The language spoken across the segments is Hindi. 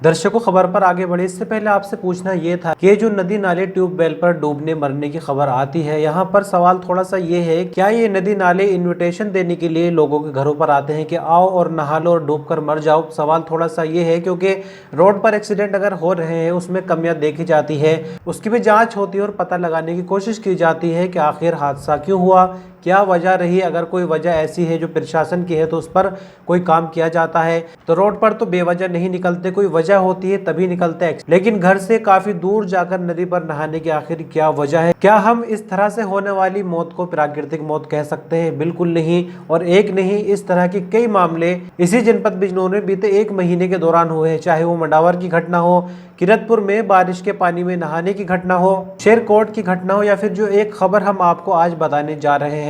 दर्शकों, खबर पर आगे बढ़े इससे पहले आपसे पूछना ये था कि जो नदी नाले ट्यूबवेल पर डूबने मरने की खबर आती है, यहाँ पर सवाल थोड़ा सा ये है, क्या ये नदी नाले इनविटेशन देने के लिए लोगों के घरों पर आते हैं कि आओ और नहा लो और डूब कर मर जाओ? सवाल थोड़ा सा ये है क्योंकि रोड पर एक्सीडेंट अगर हो रहे हैं उसमें कमियां देखी जाती है, उसकी भी जाँच होती है और पता लगाने की कोशिश की जाती है कि आखिर हादसा क्यों हुआ, क्या वजह रही। अगर कोई वजह ऐसी है जो प्रशासन की है तो उस पर कोई काम किया जाता है। तो रोड पर तो बेवजह नहीं निकलते, कोई वजह होती है तभी निकलते हैं। लेकिन घर से काफी दूर जाकर नदी पर नहाने की आखिर क्या वजह है? क्या हम इस तरह से होने वाली मौत को प्राकृतिक मौत कह सकते हैं? बिल्कुल नहीं। और एक नहीं, इस तरह के कई मामले इसी जनपद बिजनौर में बीते 1 महीने के दौरान हुए हैं। चाहे वो मंडावर की घटना हो, किरतपुर में बारिश के पानी में नहाने की घटना हो, शेरकोट की घटना हो, या फिर जो एक खबर हम आपको आज बताने जा रहे हैं।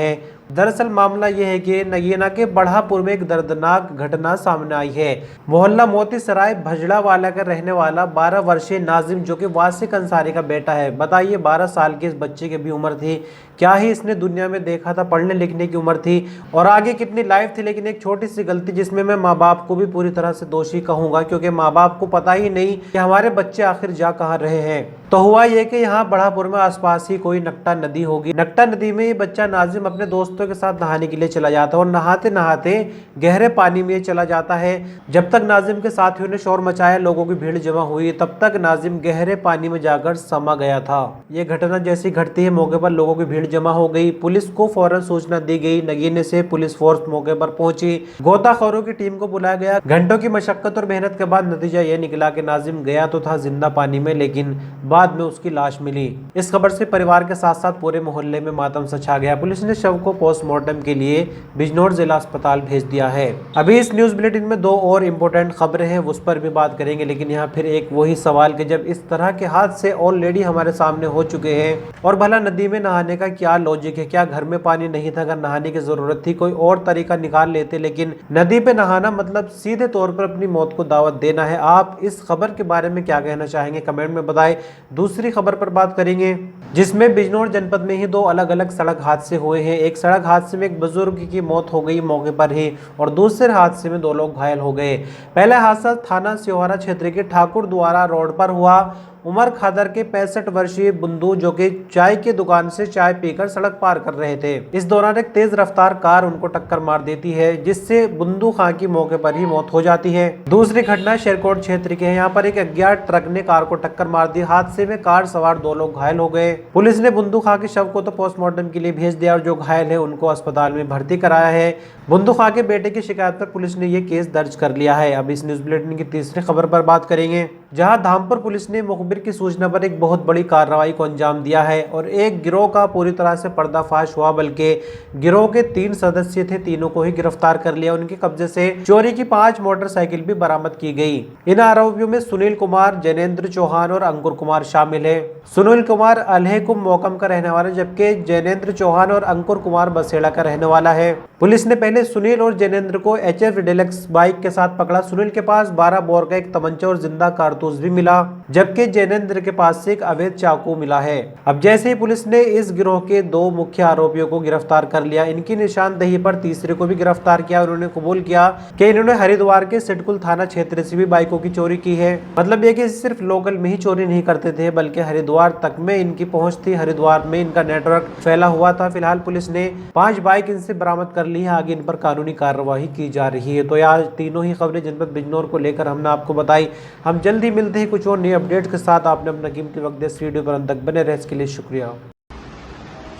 दरअसल मामला यह है कि नगीना के बढ़ापुर में एक दर्दनाक घटना सामने आई है। मोहल्ला मोती सराय भजड़ावाला का रहने वाला 12 वर्षीय नाजिम, जो कि वासिक अंसारी का बेटा है। बताइए, 12 साल के इस बच्चे की भी उम्र थी। क्या ही इसने दुनिया में देखा था, पढ़ने लिखने की उम्र थी और आगे कितनी लाइफ थी। लेकिन एक छोटी सी गलती जिसमें मैं माँ बाप को भी पूरी तरह से दोषी कहूंगा, क्योंकि माँ बाप को पता ही नहीं कि हमारे बच्चे आखिर जा कहाँ रहे हैं। तो हुआ ये कि यहाँ बढ़ापुर में आसपास ही कोई नकटा नदी होगी। नकटा नदी में ये बच्चा नाजिम अपने दोस्तों के साथ नहाने के लिए चला जाता है और नहाते नहाते गहरे पानी में चला जाता है। जब तक नाजिम के साथियों ने शोर मचाया, लोगों की भीड़ जमा हुई, तब तक नाजिम गहरे पानी में जाकर समा गया था। ये घटना जैसी घटती है, मौके पर लोगों की भीड़ जमा हो गई। पुलिस को फौरन सूचना दी गई। नगीने से पुलिस फोर्स मौके पर पहुंची। गोताखोरों की टीम को बुलाया गया। घंटों की मशक्कत और मेहनत के बाद नतीजा यह निकला कि नाजिम गया तो था जिंदा पानी में, लेकिन बाद में उसकी लाश मिली। इस खबर से परिवार के साथ साथ पूरे मोहल्ले में मातम सा छा गया। पुलिस ने शव को पोस्टमार्टम के लिए बिजनौर जिला अस्पताल भेज दिया है। अभी इस न्यूज बुलेटिन में 2 और इम्पोर्टेंट खबरें हैं, उस पर भी बात करेंगे। लेकिन यहाँ फिर एक वही सवाल कि जब इस तरह के हादसे ऑलरेडी हमारे सामने हो चुके हैं, और भला नदी में नहाने का क्या लॉजिक है? क्या घर में पानी नहीं था? अगर नहाने की जरूरत थी कोई और तरीका निकाल लेते, लेकिन नदी पे नहाना मतलब सीधे तौर पर अपनी मौत को दावत देना है। आप इस खबर के बारे में क्या कहना चाहेंगे, कमेंट में बताएं। दूसरी खबर पर बात करेंगे जिसमें बिजनौर जनपद में ही 2 अलग अलग सड़क हादसे हुए हैं। एक सड़क हादसे में एक बुजुर्ग की मौत हो गई मौके पर ही, और दूसरे हादसे में 2 लोग घायल हो गए। पहला हादसा थाना सिहोरा क्षेत्र के ठाकुर द्वारा रोड पर हुआ। उमर खादर के 65 वर्षीय बुंदू, जो कि चाय की दुकान से चाय पीकर सड़क पार कर रहे थे, इस दौरान एक तेज रफ्तार कार उनको टक्कर मार देती है, जिससे बुंदू खां की मौके पर ही मौत हो जाती है। दूसरी घटना शेरकोट क्षेत्र की है। यहाँ पर एक अज्ञात ट्रक ने कार को टक्कर मार दी। हादसे में कार सवार 2 लोग घायल हो गए। पुलिस ने बुंदू खां के शव को तो पोस्टमार्टम के लिए भेज दिया और जो घायल है उनको अस्पताल में भर्ती कराया है। बुंदू खां के बेटे की शिकायत पर पुलिस ने ये केस दर्ज कर लिया है। अब इस न्यूज बुलेटिन की तीसरी खबर पर बात करेंगे, जहां धामपुर पुलिस ने मुखबिर की सूचना पर एक बहुत बड़ी कार्रवाई को अंजाम दिया है और एक गिरोह का पूरी तरह से पर्दाफाश हुआ। बल्कि गिरोह के 3 सदस्य थे, तीनों को ही गिरफ्तार कर लिया। उनके कब्जे से चोरी की 5 मोटरसाइकिल भी बरामद की गई। इन आरोपियों में सुनील कुमार, जैनेन्द्र चौहान और अंकुर कुमार शामिल है। सुनील कुमार अल्हेकुम मोकम का रहने वाला, जबकि जैनेन्द्र चौहान और अंकुर कुमार बसेड़ा का रहने वाला है। पुलिस ने पहले सुनील और जैनेन्द्र को HF डिलक्स बाइक के साथ पकड़ा। सुनील के पास 12 बोर का एक तमंचा और जिंदा कारतूस भी मिला, जबकि जैनेन्द्र के पास से एक अवैध चाकू मिला है। अब जैसे ही पुलिस ने इस गिरोह के 2 मुख्य आरोपियों को गिरफ्तार कर लिया, इनकी निशानदेही पर तीसरे को भी गिरफ्तार किया। उन्होंने कबूल किया कि इन्होंने हरिद्वार के सिडकुल थाना क्षेत्र से भी बाइकों की चोरी की है। मतलब ये कि सिर्फ लोकल में ही चोरी नहीं करते थे, बल्कि हरिद्वार तक में इनकी पहुंच थी। हरिद्वार में इनका नेटवर्क फैला हुआ था। फिलहाल पुलिस ने 5 बाइक इनसे बरामद कर ली है। आगे इन पर कानूनी कार्रवाई की जा रही है। तो यार तीनों ही खबरें जनपद बिजनौर को लेकर हमने आपको बताई। हम जल्दी मिलते हैं कुछ और नए अपडेट के साथ। आपने अपना कीमती वक्त इस वीडियो पर अंत तक बने रहे, इसके लिए शुक्रिया।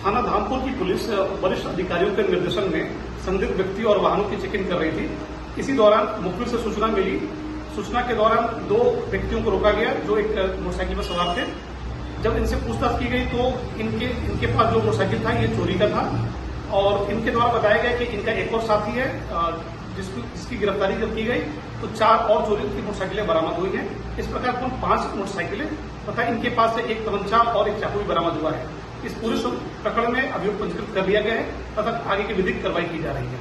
थाना धामपुर की पुलिस वरिष्ठ अधिकारियों के निर्देशन में संदिग्ध व्यक्ति और वाहनों की चेकिंग कर रही थी। इसी दौरान मुखबिर से सूचना मिली। सूचना के दौरान 2 व्यक्तियों को रोका गया जो एक मोटरसाइकिल पर सवार थे। जब इनसे पूछताछ की गई तो इनके पास जो मोटरसाइकिल था ये चोरी का था और इनके द्वारा बताया गया कि इनका एक और साथी है जिसकी गिरफ्तारी जब की गई तो 4 और चोरी की मोटरसाइकिलें बरामद हुई हैं। इस प्रकार कुल 5 मोटरसाइकिलें तथा इनके पास से एक तमंचा और एक चाकू भी बरामद हुआ है। इस पूरे प्रकरण में अभियोग पंजीकृत कर लिया गया है तथा आगे की विधिक कार्रवाई की जा रही है।